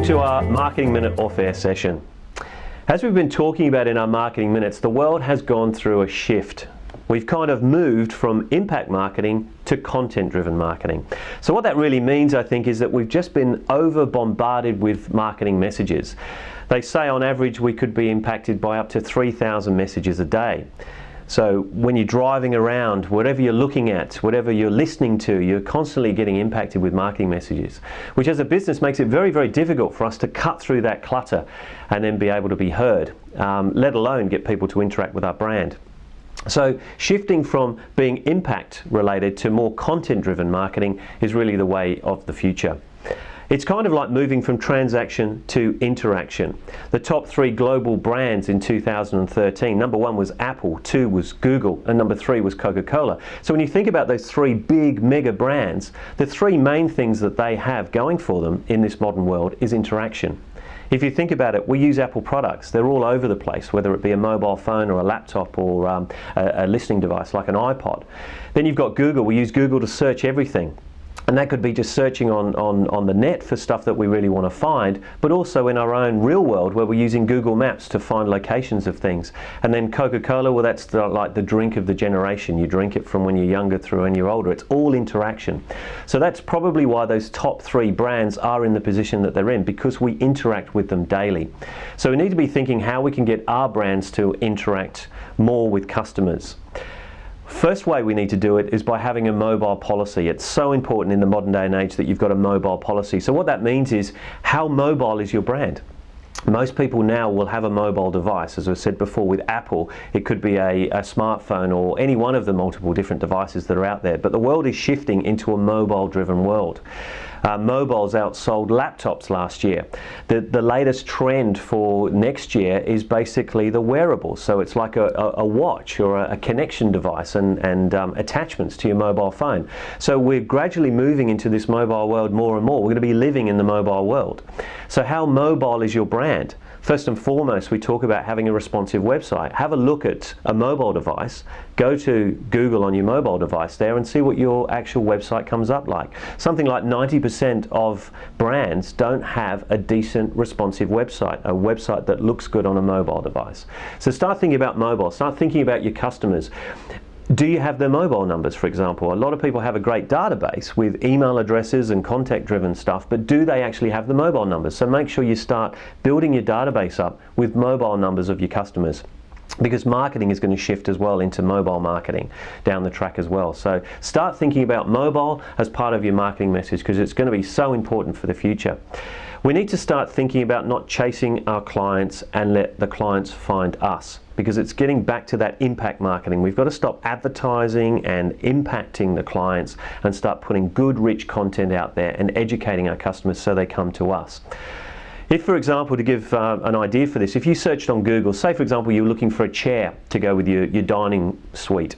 to our Marketing Minute Off-Air session. As we've been talking about in our Marketing Minutes, the world has gone through a shift. We've kind of moved from impact marketing to content-driven marketing. So what that really means, I think, is that we've just been over-bombarded with marketing messages. They say on average we could be impacted by up to 3,000 messages a day. So when you're driving around, whatever you're looking at, whatever you're listening to, you're constantly getting impacted with marketing messages, which as a business makes it very, very difficult for us to cut through that clutter and then be able to be heard, let alone get people to interact with our brand. So shifting from being impact related to more content driven marketing is really the way of the future. It's kind of like moving from transaction to interaction. The top 3 global brands in 2013, number 1 was Apple, 2 was Google, and number 3 was Coca-Cola. So when you think about those 3 big mega brands, the 3 main things that they have going for them in this modern world is interaction. If you think about it, we use Apple products. They're all over the place, whether it be a mobile phone or a laptop or a listening device like an iPod. Then you've got Google. We use Google to search everything. And that could be just searching on the net for stuff that we really want to find, but also in our own real world where we're using Google Maps to find locations of things. And then Coca-Cola, well, that's like the drink of the generation. You drink it from when you're younger through when you're older. It's all interaction. So that's probably why those top 3 brands are in the position that they're in, because we interact with them daily. So we need to be thinking how we can get our brands to interact more with customers. First way we need to do it is by having a mobile policy. It's so important in the modern day and age that you've got a mobile policy. So what that means is, how mobile is your brand? Most people now will have a mobile device. As I said before, with Apple, it could be a smartphone or any one of the multiple different devices that are out there. But the world is shifting into a mobile-driven world. Mobiles outsold laptops last year. The latest trend for next year is basically the wearable. So it's like a watch or a connection device and attachments to your mobile phone. So we're gradually moving into this mobile world more and more. We're going to be living in the mobile world. So how mobile is your brand? First and foremost, we talk about having a responsive website. Have a look at a mobile device, go to Google on your mobile device there and see what your actual website comes up like. Something like 90% of brands don't have a decent responsive website, a website that looks good on a mobile device. So start thinking about mobile, start thinking about your customers. Do you have their mobile numbers, for example? A lot of people have a great database with email addresses and contact-driven stuff, but do they actually have the mobile numbers? So make sure you start building your database up with mobile numbers of your customers, because marketing is going to shift as well into mobile marketing down the track as well. So start thinking about mobile as part of your marketing message, because it's going to be so important for the future. We need to start thinking about not chasing our clients and let the clients find us, because it's getting back to that impact marketing. We've got to stop advertising and impacting the clients and start putting good, rich content out there and educating our customers so they come to us. If, for example, to give an idea for this, if you searched on Google, say for example you're looking for a chair to go with your dining suite.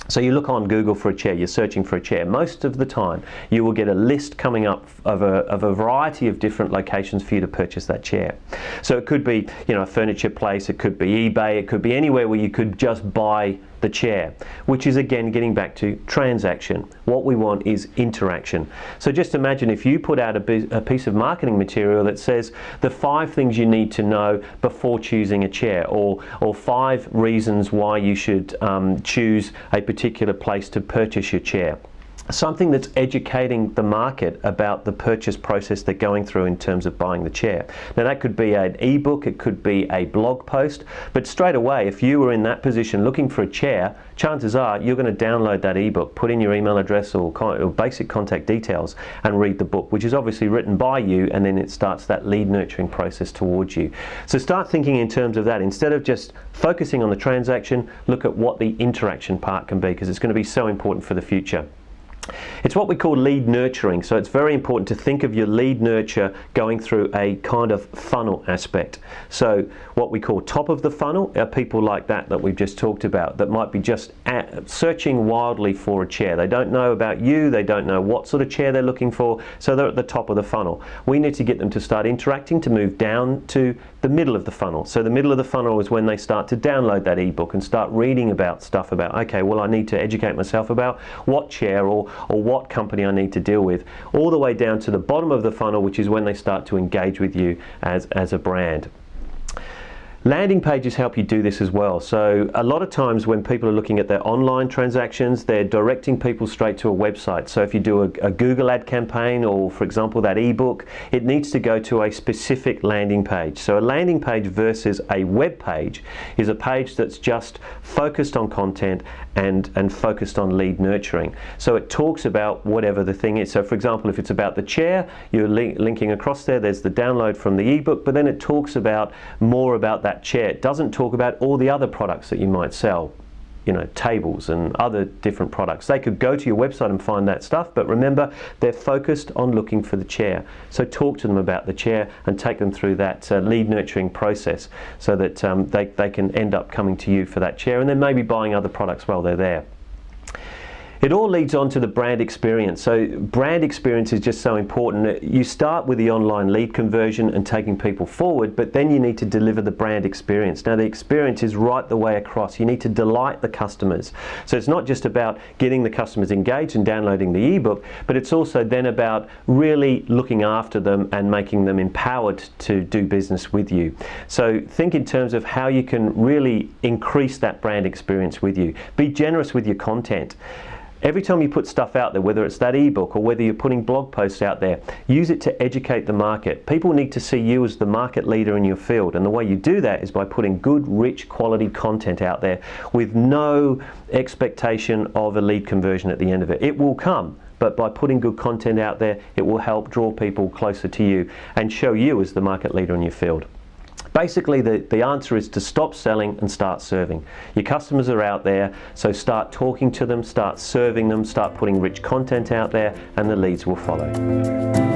So you look on Google for a chair, you're searching for a chair. Most of the time you will get a list coming up of a variety of different locations for you to purchase that chair. So it could be, a furniture place, it could be eBay, it could be anywhere where you could just buy the chair, which is again getting back to transaction. What we want is interaction. So just imagine if you put out a piece of marketing material that says the 5 things you need to know before choosing a chair, or 5 reasons why you should choose a particular place to purchase your chair. Something that's educating the market about the purchase process they're going through in terms of buying the chair. Now that could be an ebook, it could be a blog post, but straight away if you were in that position looking for a chair, chances are you're going to download that ebook, put in your email address or basic contact details and read the book, which is obviously written by you, and then it starts that lead nurturing process towards you. So start thinking in terms of that. Instead of just focusing on the transaction, look at what the interaction part can be, because it's going to be so important for the future. It's what we call lead nurturing, so it's very important to think of your lead nurture going through a kind of funnel aspect. So what we call top of the funnel are people like that we've just talked about, that might be just searching wildly for a chair. They don't know about you, they don't know what sort of chair they're looking for, so they're at the top of the funnel. We need to get them to start interacting, to move down to the middle of the funnel. So the middle of the funnel is when they start to download that ebook and start reading about stuff about, okay, well, I need to educate myself about what chair or what company I need to deal with, all the way down to the bottom of the funnel, which is when they start to engage with you as a brand. Landing pages help you do this as well. So a lot of times when people are looking at their online transactions, they're directing people straight to a website. So if you do a Google ad campaign, or for example that ebook, it needs to go to a specific landing page. So a landing page versus a web page is a page that's just focused on content and focused on lead nurturing. So it talks about whatever the thing is. So for example, if it's about the chair, you're linking across there, there's the download from the ebook, but then it talks about more about that chair. It doesn't talk about all the other products that you might sell, you know, tables and other different products. They could go to your website and find that stuff, but remember, they're focused on looking for the chair. So talk to them about the chair and take them through that lead nurturing process so that they can end up coming to you for that chair, and then maybe buying other products while they're there. It all leads on to the brand experience. So brand experience is just so important. You start with the online lead conversion and taking people forward, but then you need to deliver the brand experience. Now the experience is right the way across. You need to delight the customers. So it's not just about getting the customers engaged and downloading the ebook, but it's also then about really looking after them and making them empowered to do business with you. So think in terms of how you can really increase that brand experience with you. Be generous with your content. Every time you put stuff out there, whether it's that ebook or whether you're putting blog posts out there, use it to educate the market. People need to see you as the market leader in your field, and the way you do that is by putting good, rich, quality content out there with no expectation of a lead conversion at the end of it. It will come, but by putting good content out there, it will help draw people closer to you and show you as the market leader in your field. Basically, the answer is to stop selling and start serving. Your customers are out there, so start talking to them, start serving them, start putting rich content out there, and the leads will follow.